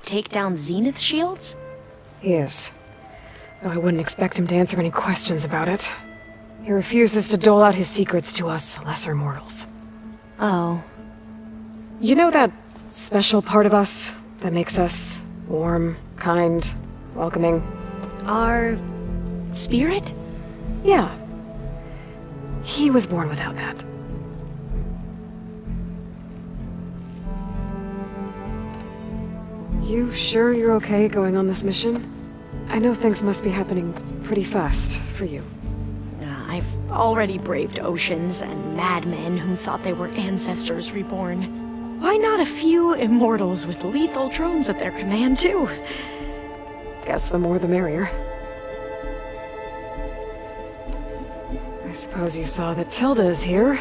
take down Zenith shields? He is. Though I wouldn't expect him to answer any questions about it. He refuses to dole out his secrets to us lesser mortals. Oh. You know that special part of us that makes us warm, kind, welcoming? Our spirit? Yeah. He was born without that. You sure you're okay going on this mission? I know things must be happening pretty fast for you. I've already braved oceans and madmen who thought they were ancestors reborn. Why not a few immortals with lethal drones at their command, too? Guess the more the merrier. I suppose you saw that Tilda is here.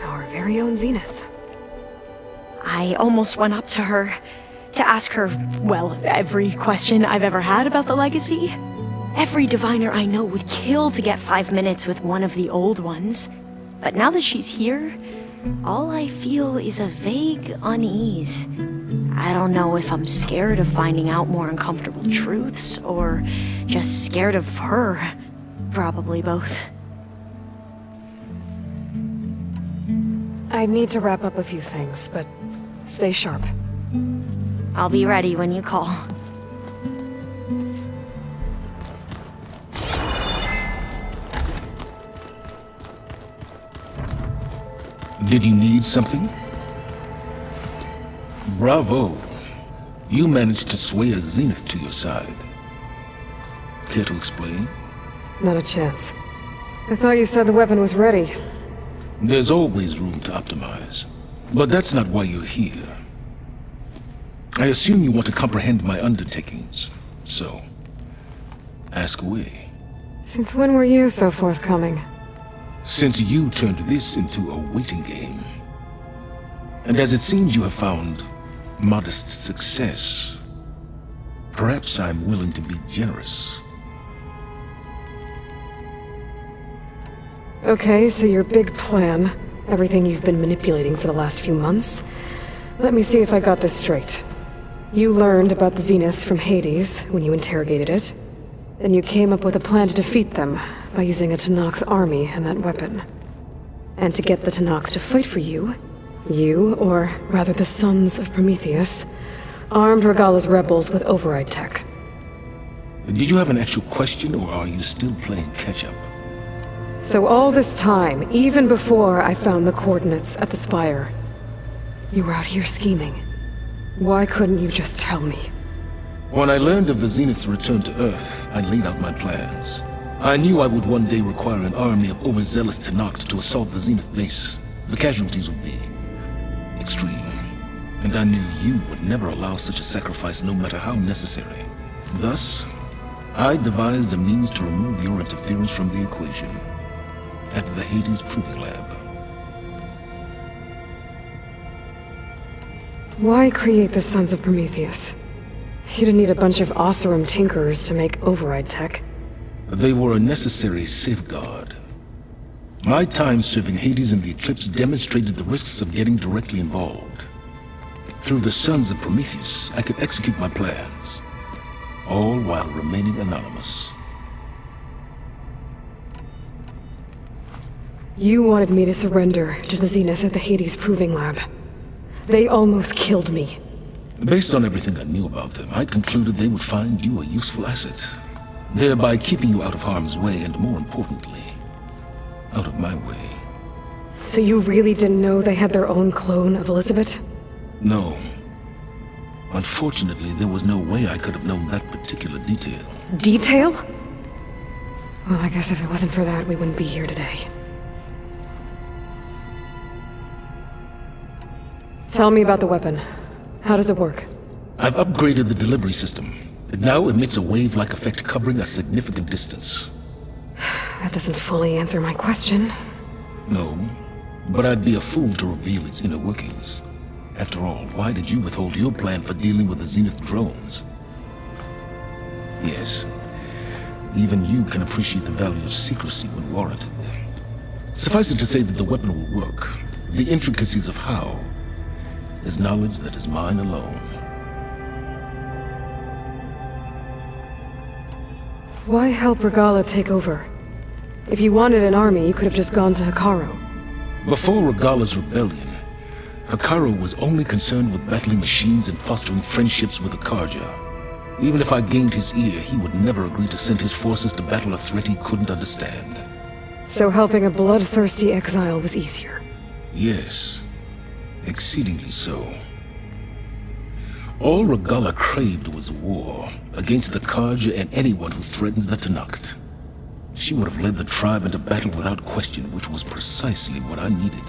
Our very own Zenith. I almost went up to her to ask her, well, every question I've ever had about the legacy. Every diviner I know would kill to get 5 minutes with one of the old ones. But now that she's here, all I feel is a vague unease. I don't know if I'm scared of finding out more uncomfortable truths, or just scared of her. Probably both. I need to wrap up a few things, but stay sharp. I'll be ready when you call. Did you need something? Bravo. You managed to sway a Zenith to your side. Care to explain? Not a chance. I thought you said the weapon was ready. There's always room to optimize. But that's not why you're here. I assume you want to comprehend my undertakings. So, ask away. Since when were you so forthcoming? Since you turned this into a waiting game. And as it seems you have found modest success, perhaps I'm willing to be generous. Okay, so your big plan, everything you've been manipulating for the last few months. Let me see if I got this straight. You learned about the Zeniths from Hades when you interrogated it. Then you came up with a plan to defeat them by using a Tenakth army and that weapon. And to get the Tenakth to fight for you, or rather the Sons of Prometheus, armed Regalla's rebels with override tech. Did you have an actual question, or are you still playing catch-up? So all this time, even before I found the coordinates at the Spire, you were out here scheming. Why couldn't you just tell me? When I learned of the Zenith's return to Earth, I laid out my plans. I knew I would one day require an army of overzealous Tenakth to assault the Zenith base. The casualties would be extreme. And I knew you would never allow such a sacrifice, no matter how necessary. Thus, I devised a means to remove your interference from the equation at the Hades Proving Lab. Why create the Sons of Prometheus? You didn't need a bunch of Oseram tinkerers to make override tech. They were a necessary safeguard. My time serving Hades in the Eclipse demonstrated the risks of getting directly involved. Through the Sons of Prometheus, I could execute my plans, all while remaining anonymous. You wanted me to surrender to the Zeniths at the Hades Proving Lab. They almost killed me. Based on everything I knew about them, I concluded they would find you a useful asset, thereby keeping you out of harm's way and, more importantly, out of my way. So you really didn't know they had their own clone of Elizabeth? No. Unfortunately, there was no way I could have known that particular detail. Detail? Well, I guess if it wasn't for that, we wouldn't be here today. Tell me about the weapon. How does it work? I've upgraded the delivery system. It now emits a wave-like effect covering a significant distance. That doesn't fully answer my question. No, but I'd be a fool to reveal its inner workings. After all, why did you withhold your plan for dealing with the Zenith drones? Yes, even you can appreciate the value of secrecy when warranted. Suffice it to say that the weapon will work. The intricacies of how is knowledge that is mine alone. Why help Regala take over? If you wanted an army, you could have just gone to Hikaru. Before Regala's rebellion, Hikaru was only concerned with battling machines and fostering friendships with the Karja. Even if I gained his ear, he would never agree to send his forces to battle a threat he couldn't understand. So helping a bloodthirsty exile was easier. Yes, exceedingly so. All Regala craved was war against the Karja and anyone who threatens the Tanakht. She would have led the tribe into battle without question, which was precisely what I needed.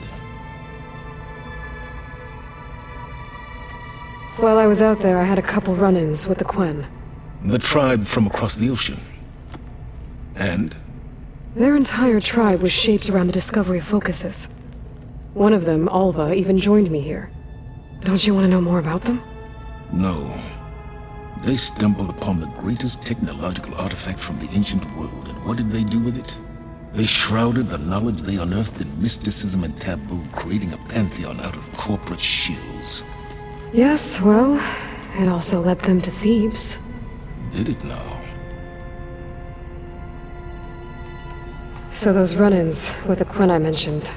While I was out there, I had a couple run-ins with the Quen. The tribe from across the ocean. And? Their entire tribe was shaped around the discovery of focuses. One of them, Alva, even joined me here. Don't you want to know more about them? No. They stumbled upon the greatest technological artifact from the ancient world, and what did they do with it? They shrouded the knowledge they unearthed in mysticism and taboo, creating a pantheon out of corporate shills. Yes, well, it also led them to thieves. Did it now? So those run-ins with the Quen I mentioned.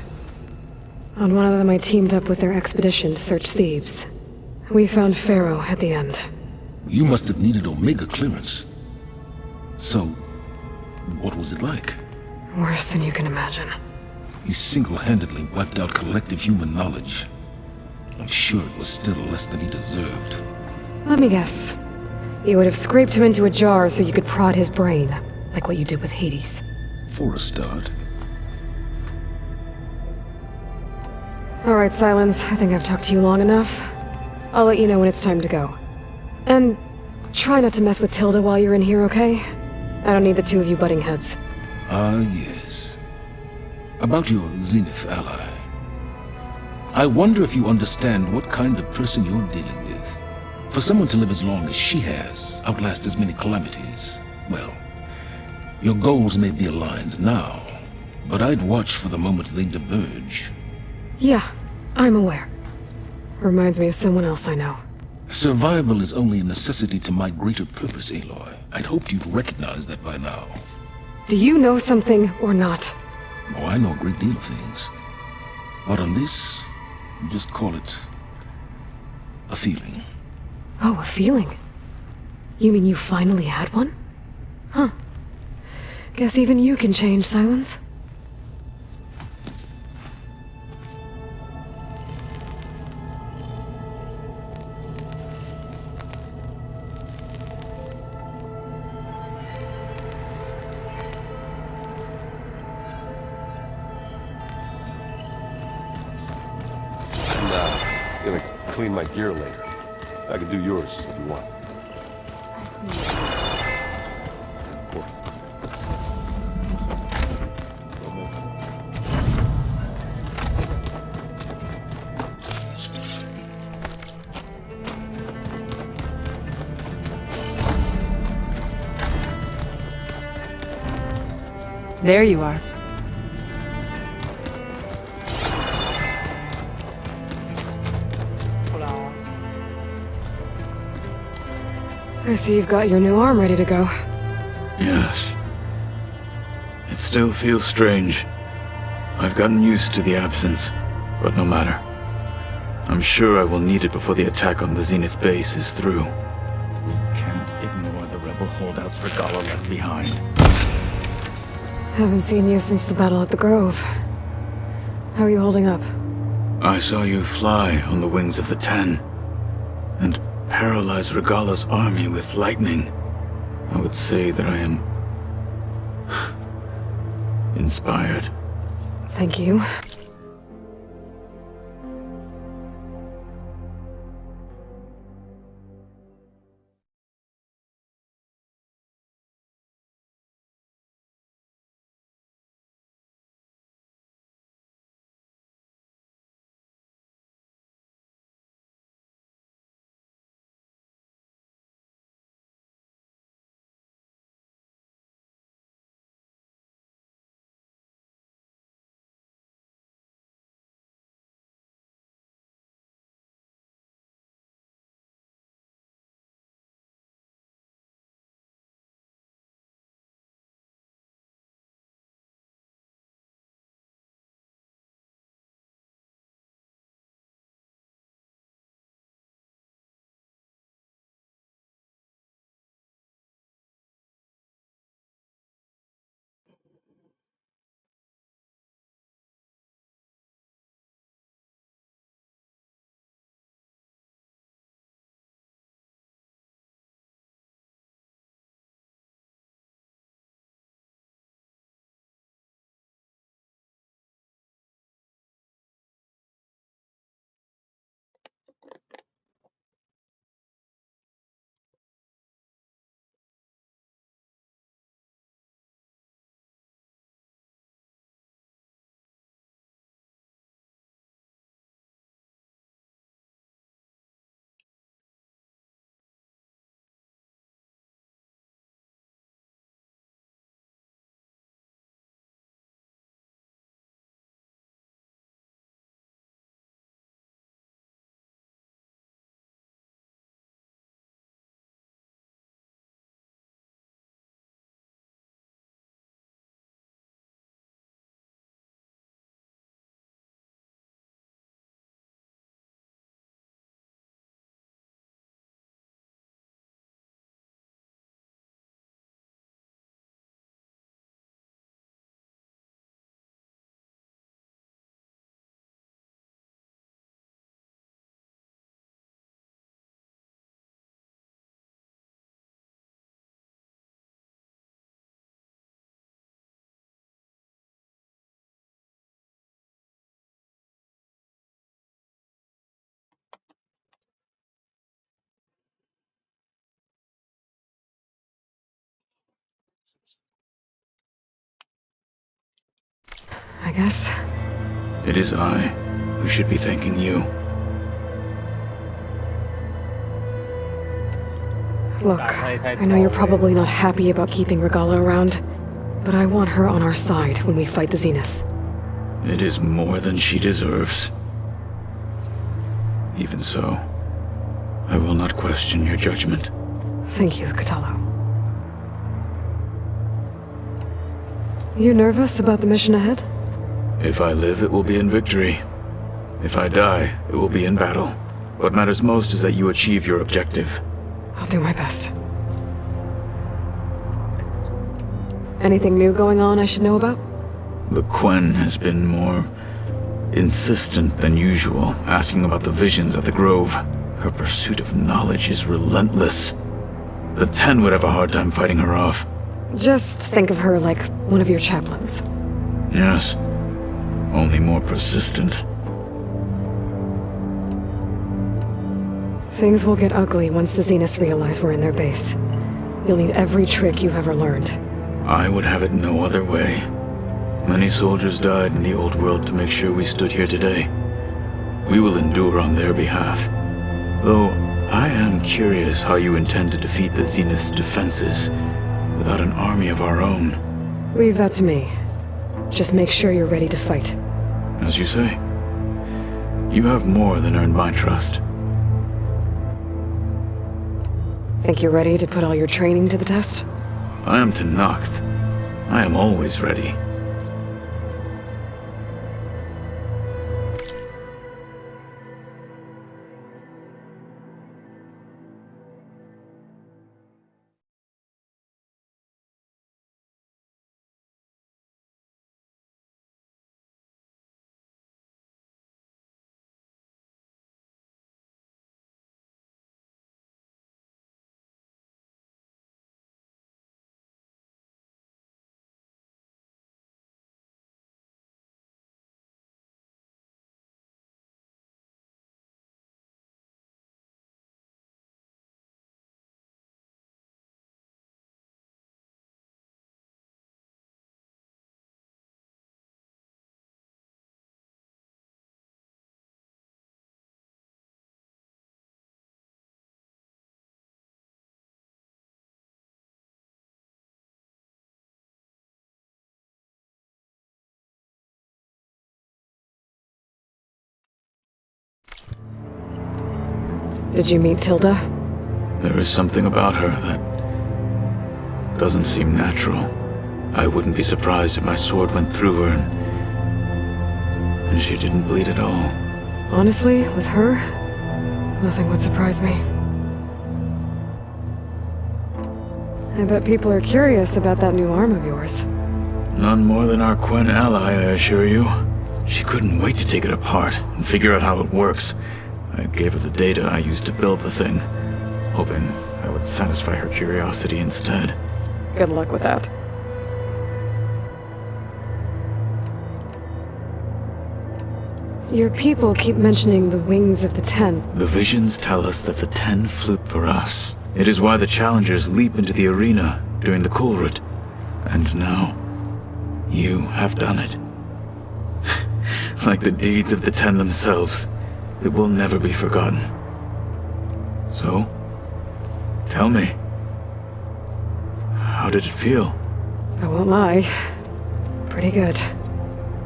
On one of them I teamed up with their expedition to search thieves. We found Pharaoh at the end. You must have needed Omega clearance. So, what was it like? Worse than you can imagine. He single-handedly wiped out collective human knowledge. I'm sure it was still less than he deserved. Let me guess. You would have scraped him into a jar so you could prod his brain, like what you did with Hades. For a start. Alright, Silence. I think I've talked to you long enough. I'll let you know when it's time to go. And try not to mess with Tilda while you're in here, okay? I don't need the two of you butting heads. Ah, yes. About your Zenith ally. I wonder if you understand what kind of person you're dealing with. For someone to live as long as she has, outlast as many calamities, well, your goals may be aligned now, but I'd watch for the moment they diverge. Yeah, I'm aware. Reminds me of someone else I know. Survival is only a necessity to my greater purpose, Aloy. I'd hoped you'd recognize that by now. Do you know something or not? Oh, I know a great deal of things. But on this, just call it a feeling. Oh, a feeling? You mean you finally had one? Huh. Guess even you can change, Silence. Gonna clean my gear later. I can do yours if you want. Of course. There you are. I see you've got your new arm ready to go. Yes. It still feels strange. I've gotten used to the absence, but no matter. I'm sure I will need it before the attack on the Zenith base is through. We can't ignore the rebel holdouts Regala left behind. Haven't seen you since the battle at the Grove. How are you holding up? I saw you fly on the wings of the Ten, and paralyze Regala's army with lightning. I would say that I am inspired. Thank you. guess. It is I who should be thanking you. Look, I know you're probably not happy about keeping Regala around, but I want her on our side when we fight the Zeniths. It is more than she deserves. Even so, I will not question your judgment. Thank you, Katalo. You nervous about the mission ahead? If I live, it will be in victory. If I die, it will be in battle. What matters most is that you achieve your objective. I'll do my best. Anything new going on I should know about? The Quen has been more insistent than usual, asking about the visions at the Grove. Her pursuit of knowledge is relentless. The Ten would have a hard time fighting her off. Just think of her like one of your chaplains. Yes, only more persistent. Things will get ugly once the Zeniths realize we're in their base. You'll need every trick you've ever learned. I would have it no other way. Many soldiers died in the old world to make sure we stood here today. We will endure on their behalf. Though, I am curious how you intend to defeat the Zenith's defenses without an army of our own. Leave that to me. Just make sure you're ready to fight. As you say, you have more than earned my trust. Think you're ready to put all your training to the test? I am Tenakth. I am always ready. Did you meet Tilda? There is something about her that doesn't seem natural. I wouldn't be surprised if my sword went through her and she didn't bleed at all. Honestly, with her, nothing would surprise me. I bet people are curious about that new arm of yours. None more than our Quen ally, I assure you. She couldn't wait to take it apart and figure out how it works. I gave her the data I used to build the thing, hoping I would satisfy her curiosity instead. Good luck with that. Your people keep mentioning the wings of the Ten. The visions tell us that the Ten flew for us. It is why the challengers leap into the arena during the Kulrut. And now, you have done it. Like the deeds of the Ten themselves, it will never be forgotten. So, tell me, how did it feel? I won't lie. Pretty good.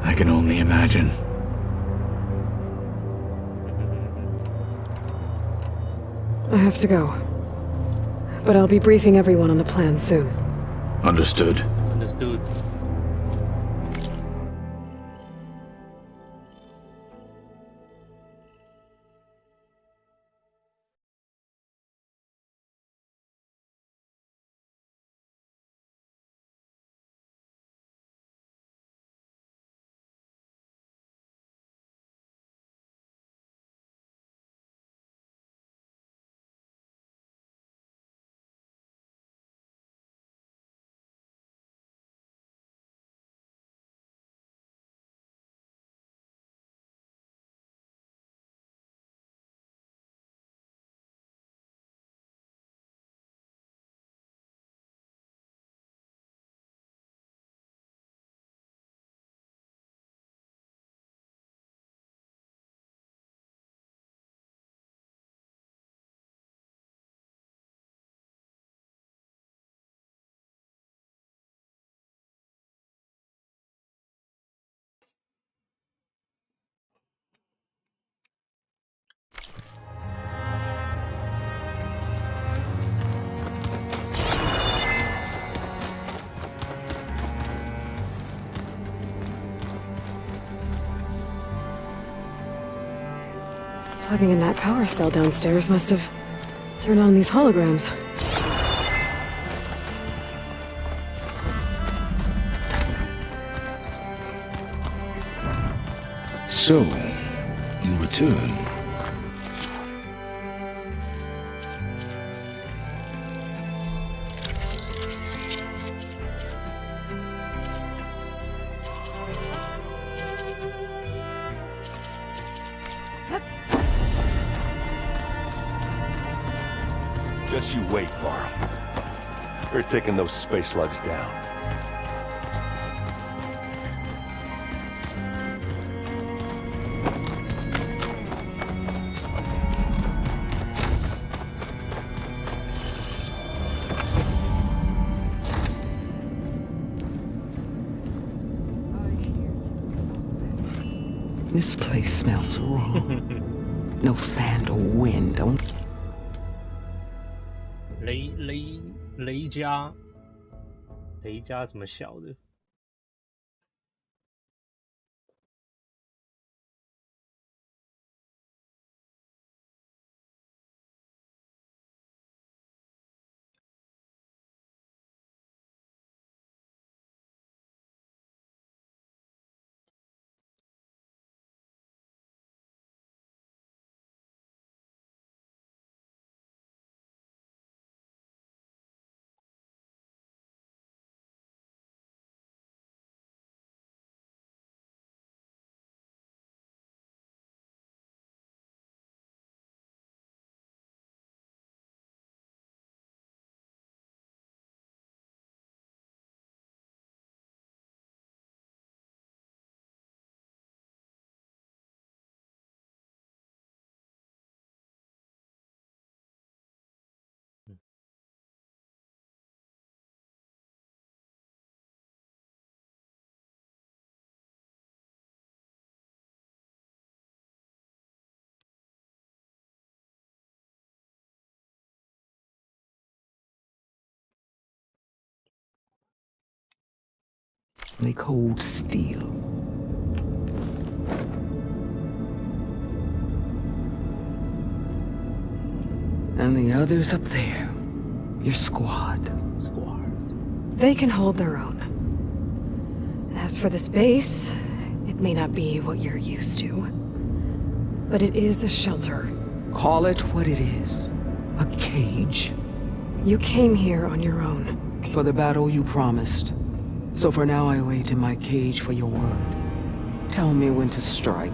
I can only imagine. I have to go. But I'll be briefing everyone on the plan soon. Understood. Understood. Plugging in that power cell downstairs must have turned on these holograms. So, you return. Just you wait, Varl. We're taking those space slugs down. This place smells wrong. No sand or wind. Don't. 雷家什么小的？They cold steel. And the others up there. Your squad. They can hold their own. As for this base, it may not be what you're used to. But it is a shelter. Call it what it is. A cage. You came here on your own. For the battle you promised. So for now I wait in my cage for your word. Tell me when to strike.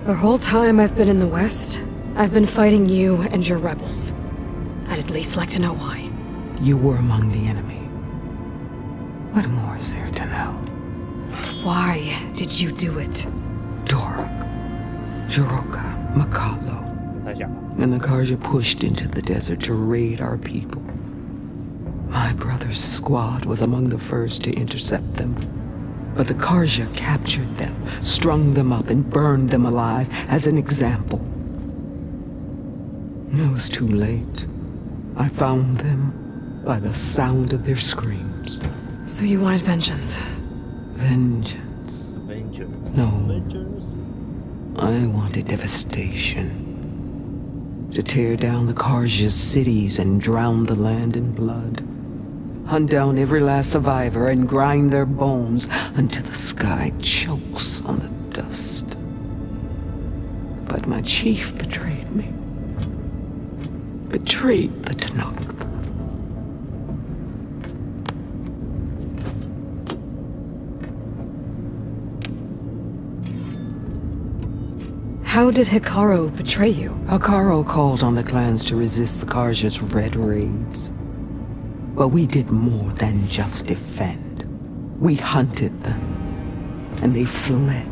The whole time I've been in the West, I've been fighting you and your rebels. I'd at least like to know why. You were among the enemy. What more is there to know? Why did you do it? Dork, Jiroka, Makalo, 猜想啊， and the Karja pushed into the desert to raid our people. My brother's squad was among the first to intercept them. But the Karja captured them, strung them up, and burned them alive as an example. It was too late. I found them by the sound of their screams. So you wanted vengeance? Vengeance. Avengers. No. Avengers. I wanted devastation. To tear down the Karja's cities and drown the land in blood. Hunt down every last survivor and grind their bones until the sky chokes on the dust. But my chief betrayed me. Betrayed the Tanakh. How did Hikaru betray you? Hikaru called on the clans to resist the Karja's red raids. But we did more than just defend. We hunted them. And they fled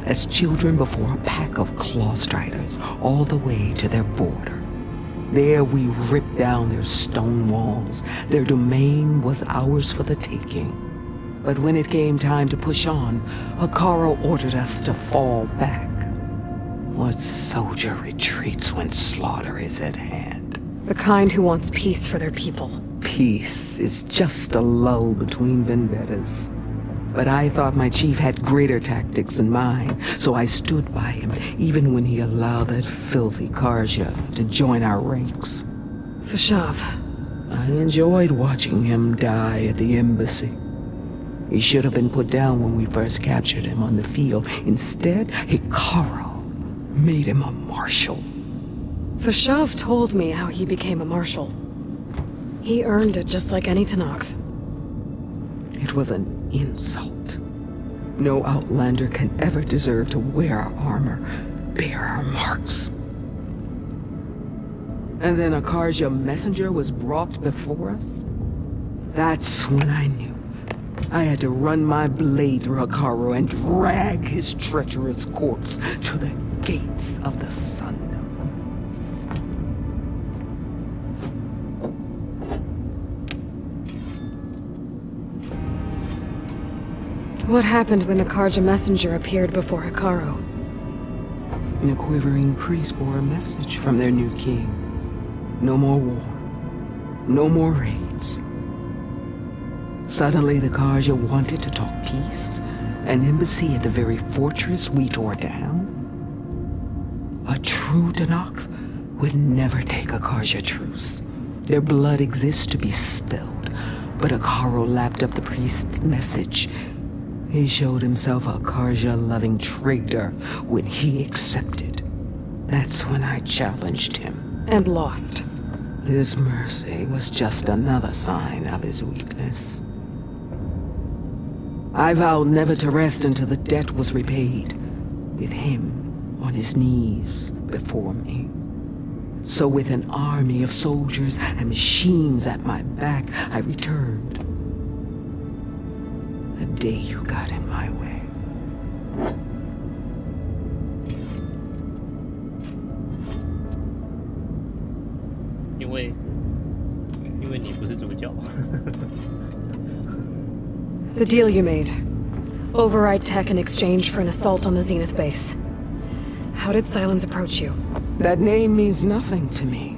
as children before a pack of claw striders all the way to their border. There we ripped down their stone walls. Their domain was ours for the taking. But when it came time to push on, Hikaru ordered us to fall back. What soldier retreats when slaughter is at hand? The kind who wants peace for their people. Peace is just a lull between vendettas. But I thought my chief had greater tactics than mine, so I stood by him, even when he allowed that filthy Karja to join our ranks. Fashav. I enjoyed watching him die at the embassy. He should have been put down when we first captured him on the field. Instead, Hikaru made him a marshal. Fashav told me how he became a marshal. He earned it just like any Tanakh. It was an insult. No outlander can ever deserve to wear our armor, bear our marks. And then a Karja messenger was brought before us? That's when I knew. I had to run my blade through Hikaru and drag his treacherous corpse to the gates of the sun. What happened when the Karja messenger appeared before Hikaru? The quivering priest bore a message from their new king. No more war. No more raids. Suddenly the Karja wanted to talk peace. An embassy at the very fortress we tore down. A true Tanakh would never take a Karja truce. Their blood exists to be spilled. But Hikaru lapped up the priest's message. He showed himself a Karja-loving traitor when he accepted. That's when I challenged him. And lost. His mercy was just another sign of his weakness. I vowed never to rest until the debt was repaid, with him on his knees before me. So with an army of soldiers and machines at my back, I returned. The day you got in my way. 因为你不是主角。The deal you made. Override tech in exchange for an assault on the Zenith base. How did Silence approach you? That name means nothing to me.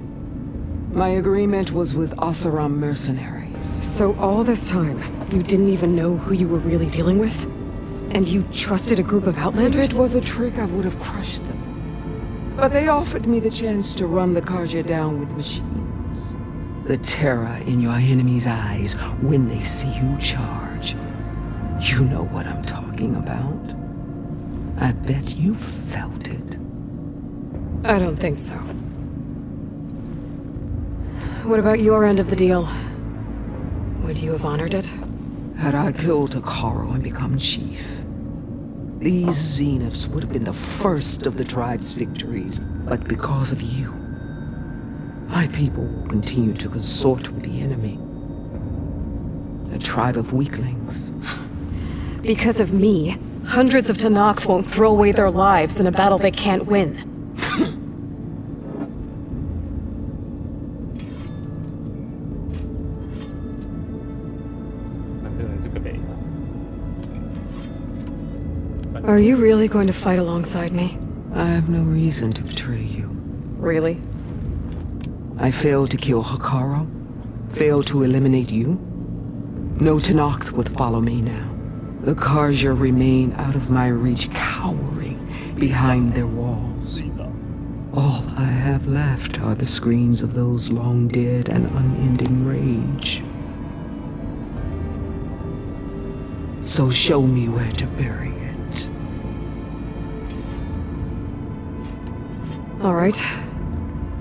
My agreement was with Oseram mercenaries. So all this time, you didn't even know who you were really dealing with? And you trusted a group of outlanders? If it was a trick, I would have crushed them. But they offered me the chance to run the Karja down with machines. The terror in your enemy's eyes when they see you charge. You know what I'm talking about. I bet you felt it. I don't think so. What about your end of the deal? Would you have honored it? Had I killed Hikaru and become chief, these Zeniths would have been the first of the tribe's victories. But because of you, my people will continue to consort with the enemy. A tribe of weaklings. Because of me, hundreds of Tanakh won't throw away their lives in a battle they can't win. Are you really going to fight alongside me? I have no reason to betray you. Really? I failed to kill Hikaru, failed to eliminate you. No Tenakth would follow me now. The Karja remain out of my reach, cowering behind their walls. All I have left are the screams of those long dead and unending rage. So show me where to bury it. All right.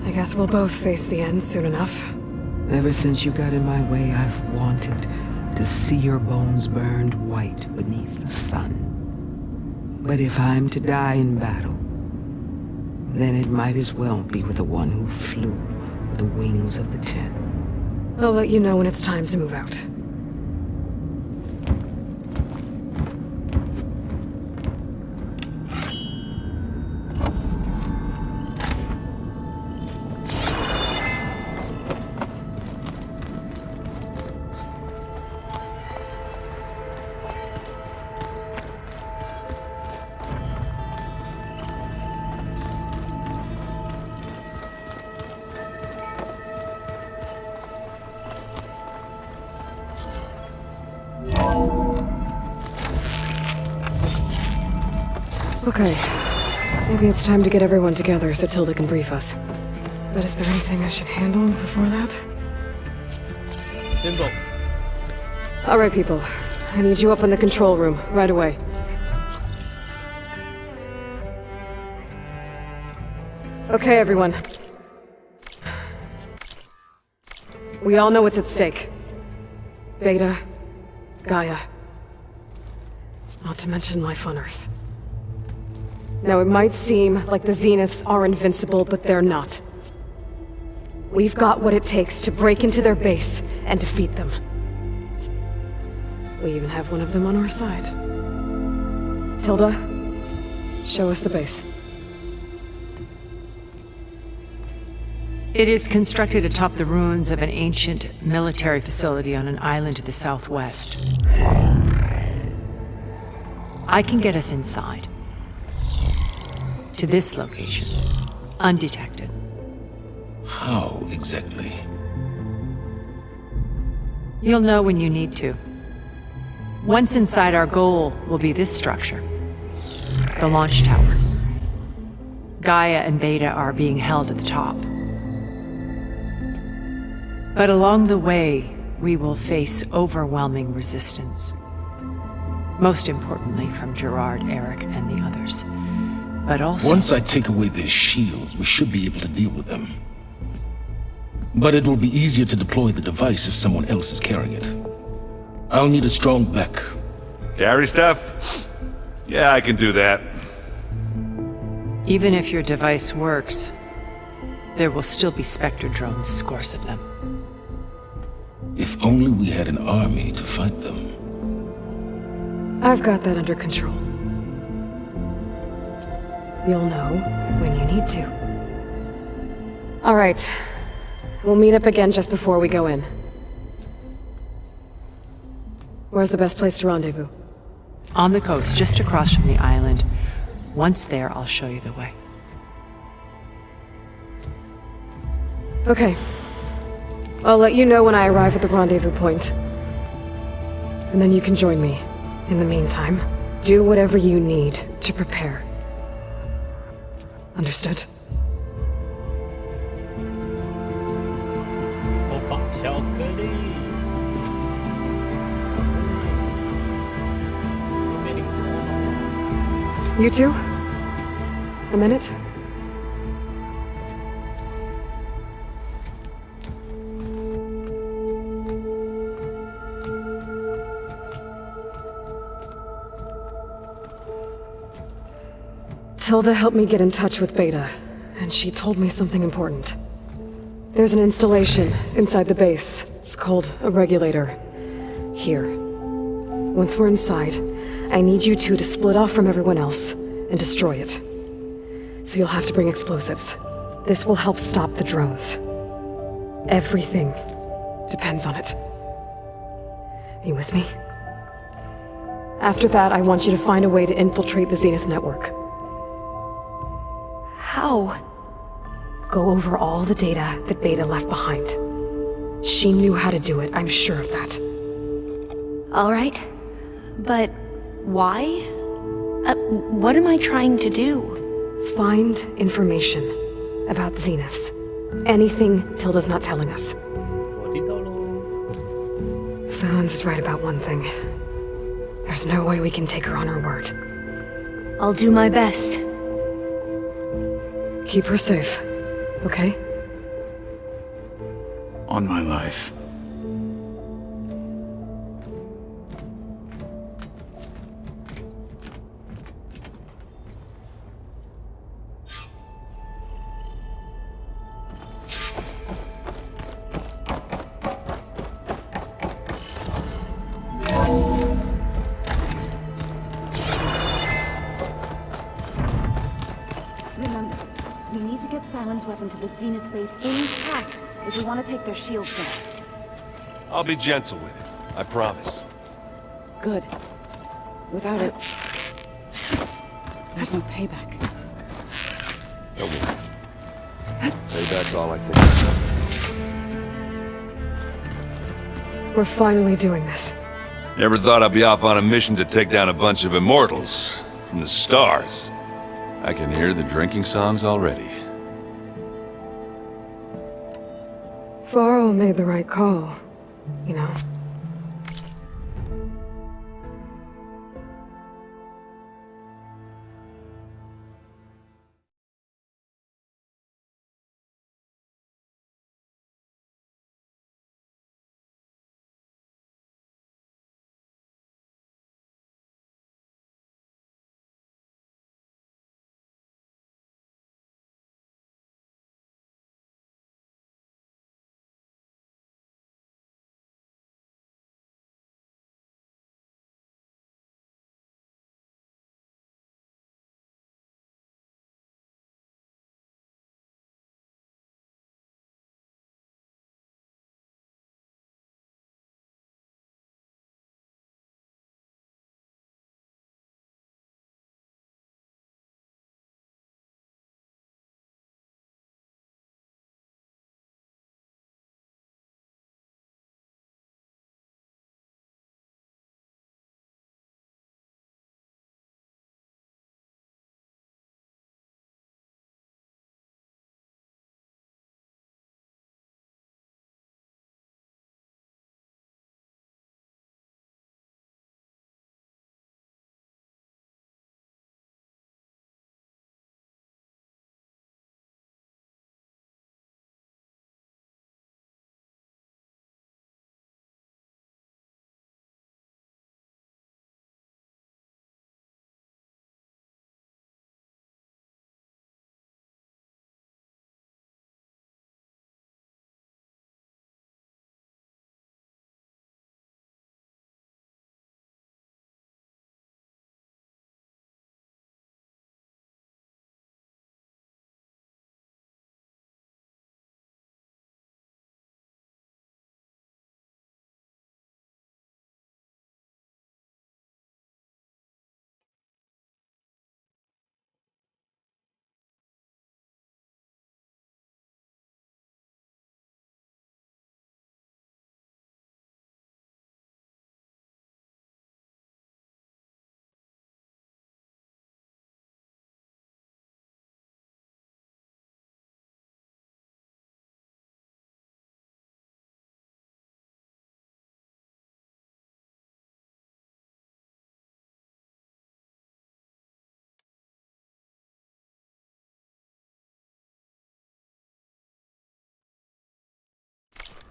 I guess we'll both face the end soon enough. Ever since you got in my way, I've wanted to see your bones burned white beneath the sun. But if I'm to die in battle, then it might as well be with the one who flew with the wings of the Ten. I'll let you know when it's time to move out. Okay. Maybe it's time to get everyone together so Tilda can brief us. But is there anything I should handle before that? 先走。 All right, people. I need you up in the control room, right away. Okay, everyone. We all know what's at stake. Beta, Gaia. Not to mention life on Earth. Now, it might seem like the Zeniths are invincible, but they're not. We've got what it takes to break into their base and defeat them. We even have one of them on our side. Tilda, show us the base. It is constructed atop the ruins of an ancient military facility on an island to the southwest. I can get us inside. To this location. Undetected. How exactly? You'll know when you need to. Once inside, our goal will be this structure. The launch tower. Gaia and Beta are being held at the top. But along the way, we will face overwhelming resistance. Most importantly from Gerard, Eric, and the others. But also... Once I take away their shields, we should be able to deal with them. But it will be easier to deploy the device if someone else is carrying it. I'll need a strong back. Carry stuff? Yeah, I can do that. Even if your device works, there will still be Spectre drones, scores of them. If only we had an army to fight them. I've got that under control. You'll know when you need to. All right. We'll meet up again just before we go in. Where's the best place to rendezvous? On the coast, just across from the island. Once there, I'll show you the way. Okay. I'll let you know when I arrive at the rendezvous point. And then you can join me. In the meantime, do whatever you need to prepare. Understood? 我把巧克力。You two? A minute? Tilda helped me get in touch with Beta, and she told me something important. There's an installation inside the base. It's called a regulator. Here. Once we're inside, I need you two to split off from everyone else and destroy it. So you'll have to bring explosives. This will help stop the drones. Everything depends on it. Are you with me? After that, I want you to find a way to infiltrate the Zenith network. How? go over all the data that Beta left behind. She knew how to do it, I'm sure of that. All right. But why? What am I trying to do? Find information about Zeniths. Anything Tilda's not telling us. 我听到喽。 Silence is right about one thing. There's no way we can take her on her word. I'll do my best. Keep her safe, okay? On my life. Remember, we need to get Silent's weapon to the Zenith base intact if we want to take their shields down. I'll be gentle with it. I promise. Good. Without it, there's no payback. Don't worry. Payback's all I can. We're finally doing this. Never thought I'd be off on a mission to take down a bunch of immortals from the stars. I can hear the drinking songs already. Varro made the right call, you know.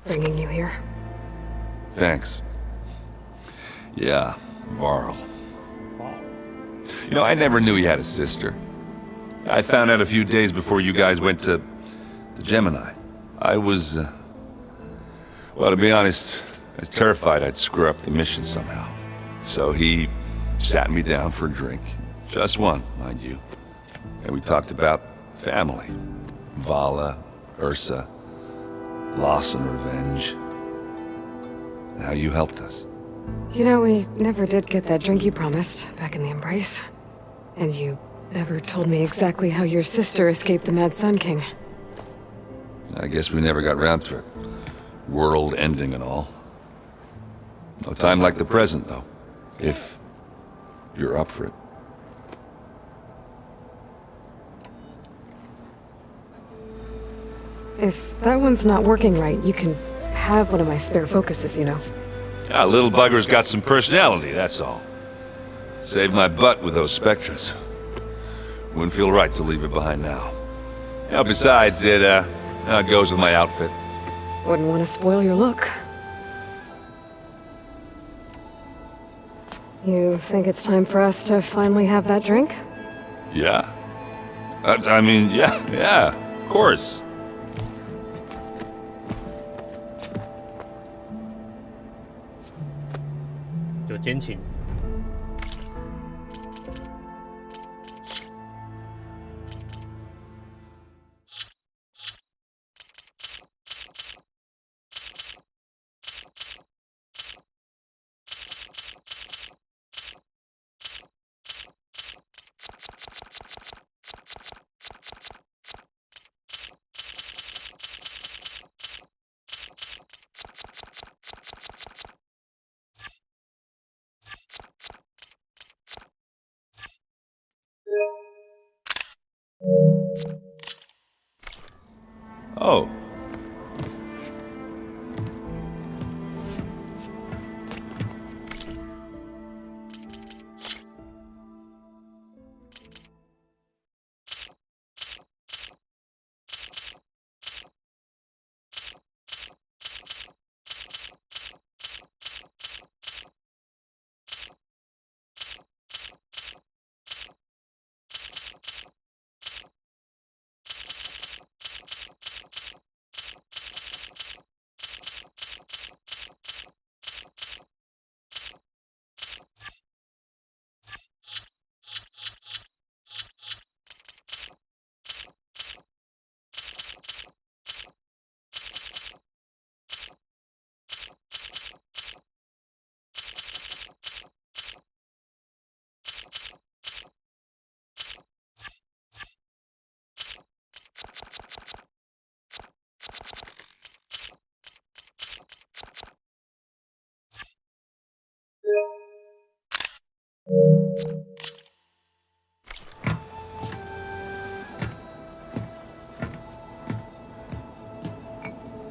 Bringing you here. Thanks. Yeah, Varl. You know, I never knew he had a sister. I found out a few days before you guys went to Gemini. I was, well, to be honest, I was terrified I'd screw up the mission somehow. So he sat me down for a drink. Just one, mind you. And we talked about family. Vala, Ursa, loss and revenge. How you helped us. You know, we never did get that drink you promised back in the Embrace. And you never told me exactly how your sister escaped the Mad Sun King. I guess we never got round to it. World ending and all. No time like the present, though. If you're up for it. If that one's not working right, you can have one of my spare focuses, you know. Ah, little bugger's got some personality, that's all. Saved my butt with those spectras. Wouldn't feel right to leave it behind now. Now, besides, it goes with my outfit. Wouldn't want to spoil your look. You think it's time for us to finally have that drink? Yeah? I mean, yeah, of course.有奸情。Oh.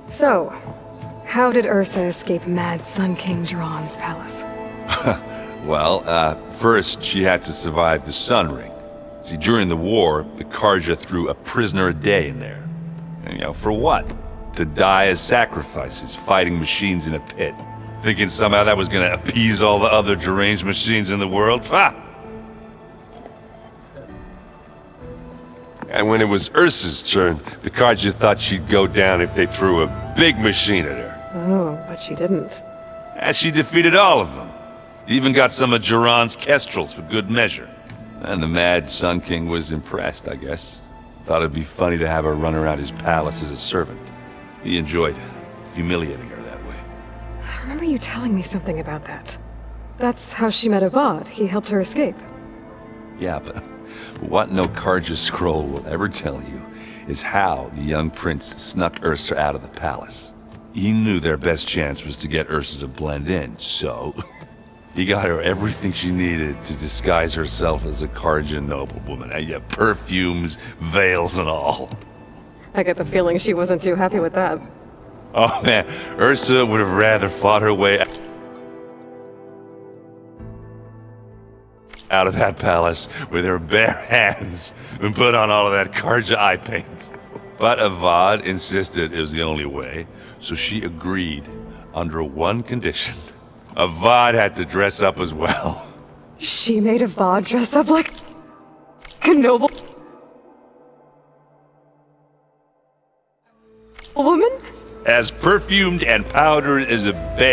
So, how did Ursa escape Mad Sun King Jiran's palace? Well, first she had to survive the Sun Ring. See, during the war, the Karja threw a prisoner a day in there. And, you know, for what? To die as sacrifices, fighting machines in a pit. Thinking somehow that was gonna appease all the other deranged machines in the world? Ha! And when it was Ursa's turn, the Karja thought she'd go down if they threw a big machine at her. Oh, but she didn't. And she defeated all of them. Even got some of Jiran's kestrels for good measure. And the Mad Sun King was impressed, I guess. Thought it'd be funny to have her run around his palace as a servant. He enjoyed humiliating her that way. I remember you telling me something about that. That's how she met Avad. He helped her escape. Yeah, but what no Karja scroll will ever tell you is how the young prince snuck Ursa out of the palace. He knew their best chance was to get Ursa to blend in, so he got her everything she needed to disguise herself as a Karja noblewoman. And yeah, perfumes, veils, and all. I get the feeling she wasn't too happy with that. Oh man, Ursa would have rather fought her way out of that palace with her bare hands and put on all of that Karja eye paint. But Avad insisted it was the only way, so she agreed under one condition. Avad had to dress up as well. She made Avad dress up like a noble woman? As perfumed and powdered as a babe.